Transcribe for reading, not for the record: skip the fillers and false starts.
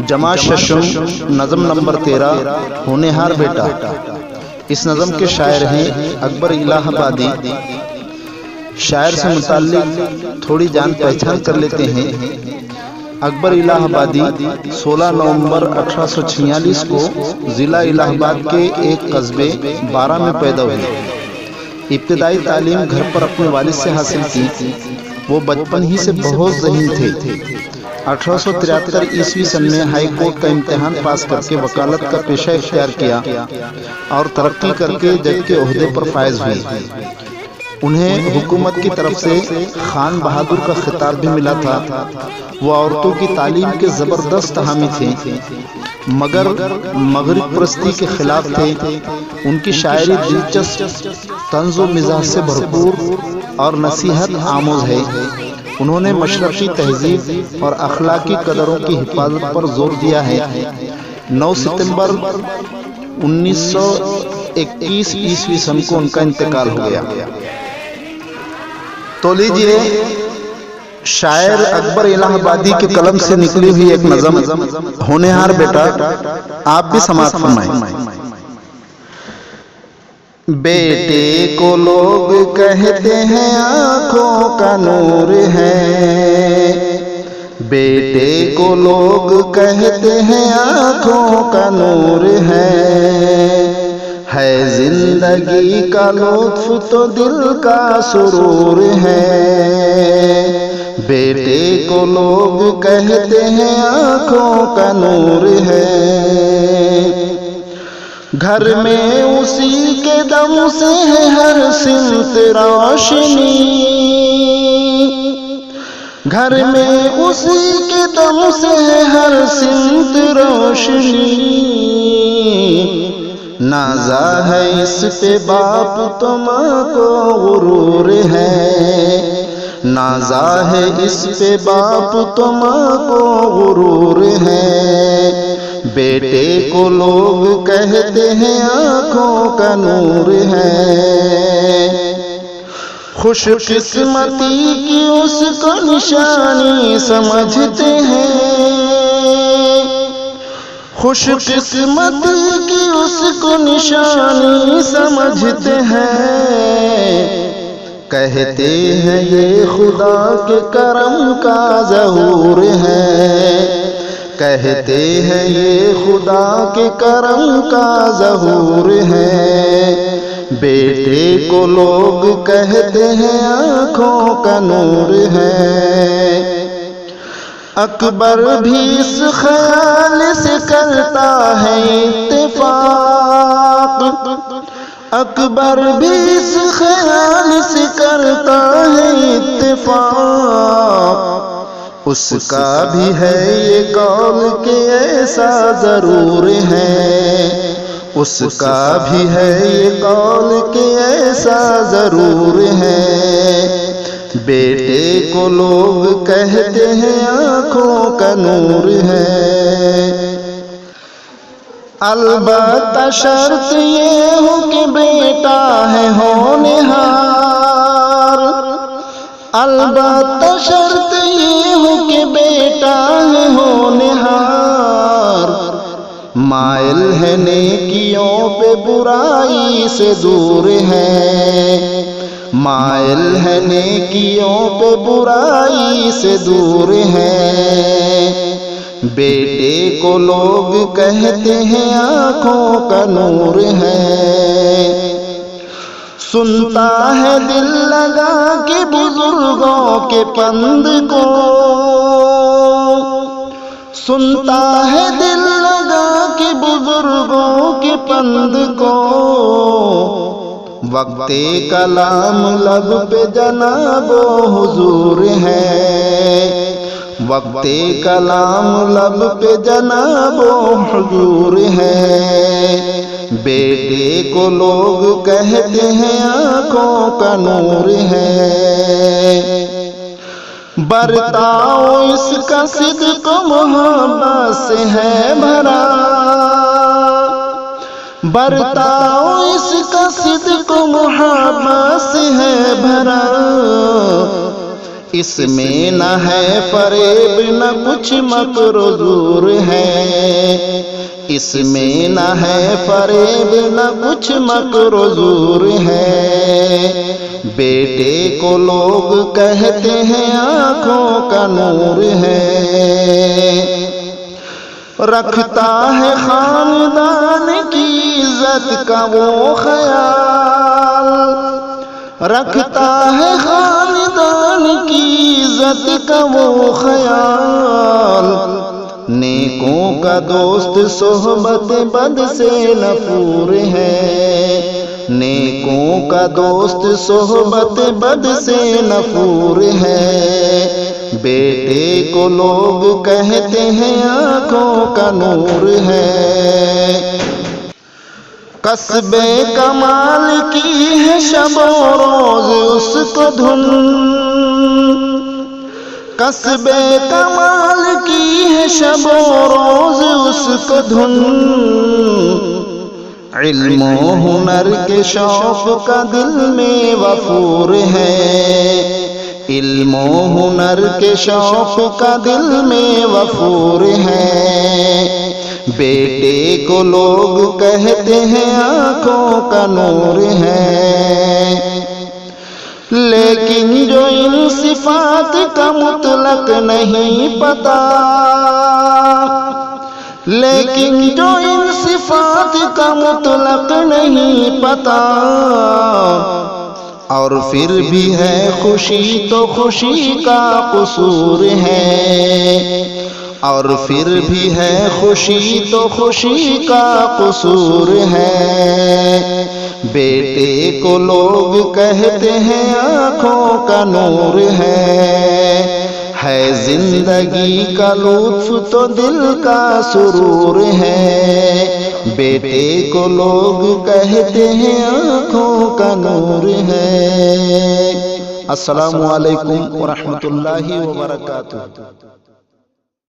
جمع ششم نظم نمبر 13 ہونہار بیٹا۔ اس نظم کے شاعر ہیں اکبر الہ آبادی۔ شاعر سے متعلق تھوڑی جان پہچان کر لیتے ہیں۔ اکبر الہ آبادی 16 نومبر 1846 کو ضلع الہ آباد کے ایک قصبے بارہ میں پیدا ہوئے۔ ابتدائی تعلیم گھر پر اپنے والد سے حاصل کی۔ وہ بچپن ہی سے بہت ذہین تھے۔ 1873 عیسوی سن میں ہائی کورٹ کا امتحان پاس کر کے وکالت کا پیشہ اختیار کیا اور ترقی کر کے جج کے عہدے پر فائز ہوئی۔ انہیں حکومت کی طرف سے خان بہادر کا خطاب بھی ملا تھا۔ وہ عورتوں کی تعلیم کے زبردست حامی تھے مگر مغرب پرستی کے خلاف تھے۔ ان کی شاعری دلچسپ، طنز و مزاح سے بھرپور اور نصیحت آموز ہے۔ انہوں نے مشرقی تہذیب اور اخلاقی قدروں کی حفاظت پر زور دیا ہے۔ 9 ستمبر 1921 عیسوی سن کو ان کا انتقال ہو گیا۔ تو لیجئے شاعر اکبر الہ آبادی کے قلم سے نکلی ہوئی ایک نظم ہونہار بیٹا، آپ بھی سماعت فرمائیں۔ بیٹے کو لوگ کہتے ہیں آنکھوں کا نور ہے، بیٹے کو لوگ کہتے ہیں آنکھوں کا نور ہے زندگی کا لطف تو دل کا سرور ہے، بیٹے کو لوگ کہتے ہیں آنکھوں کا نور ہے، گھر میں اسی کے دم سے ہے ہر سمت روشنی، گھر میں اسی کے دم سے ہے ہر سمت روشنی، نازا ہے اس پہ باپ تو ماں کو غرور ہے، نازا ہے اس پہ باپ تو ماں کو غرور ہے، بیٹے کو لوگ کہتے ہیں آنکھوں کا نور ہے، خوش قسمتی کی اس کو نشانی سمجھتے ہیں، خوش قسمتی کی اس کو نشانی سمجھتے ہیں، کہتے ہیں یہ خدا کے کرم کا ظہور ہے، کہتے ہیں یہ خدا کے کرم کا ظہور ہے، بیٹے کو لوگ کہتے ہیں آنکھوں کا نور ہے، اکبر بھی اس خیال سے کرتا ہے اتفاق، اکبر بھی اس خیال سے کرتا ہے اتفاق، اس کا بھی ہے یہ قول کہ ایسا ضرور ہے، اس کا بھی ہے یہ قول کہ ایسا ضرور ہے، بیٹے کو لوگ کہتے ہیں آنکھوں کا نور ہے، البتہ شرط یہ ہو کہ بیٹا ہے ہونہار، البتہ شرط یہ ہو کہ بیٹا ہے ہونہار، مائل ہے نیکیوں پہ برائی سے دور ہے، مائل ہے نیکیوں پہ برائی سے دور ہے، بیٹے کو لوگ کہتے ہیں آنکھوں کا نور ہے، سنتا ہے دل لگا کے بزرگوں کے پند کو، سنتا ہے دل لگا کے بزرگوں کے پند کو، وقت کلام لب پہ جناب و حضور ہے، وقت کلام لب پہ جناب و حضور ہے، بیٹے کو لوگ کہتے ہیں آنکھوں کا نور ہے، برتاؤ اس کا صدق محبت سے ہے بھرا، برتاؤ اس کا صدق محبت سے ہے بھرا، اس میں نہ ہے فریب نہ کچھ مکر و زور ہے، اس میں نہ ہے فریب نہ کچھ مکر و زور ہے۔ بیٹے کو لوگ کہتے ہیں آنکھوں کا نور ہے، رکھتا ہے خاندان کی عزت کا وہ خیال، رکھتا ہے خاندان کی عزت کا وہ خیال، نیکوں کا دوست صحبت بد سے نفور ہے، نیکوں کا دوست صحبت بد سے نفور ہے۔ بیٹے کو لوگ کہتے ہیں آنکھوں کا نور ہے، کسب کمال کی ہے شب و روز اس کو دھن، کسب کمال کی ہے شب و روز اس کو دھن، علم و ہنر کے شوق کا دل میں وفور ہے، علم و ہنر کے شوق کا دل میں وفور ہے۔ بیٹے کو لوگ کہتے ہیں آنکھوں کا نور ہے، لیکن جو ان صفات کا مطلق نہیں پتا، لیکن جو ان صفات کا مطلق نہیں پتا، اور پھر بھی ہے خوشی تو خوشی کا قصور ہے، اور پھر بھی ہے خوشی تو خوشی کا قصور ہے۔ بیٹے کو لوگ کہتے ہیں آنکھوں کا نور ہے زندگی کا لطف تو دل کا سرور ہے، بیٹے کو لوگ کہتے ہیں آنکھوں کا نور ہے۔ السلام علیکم ورحمۃ اللہ وبرکاتہ۔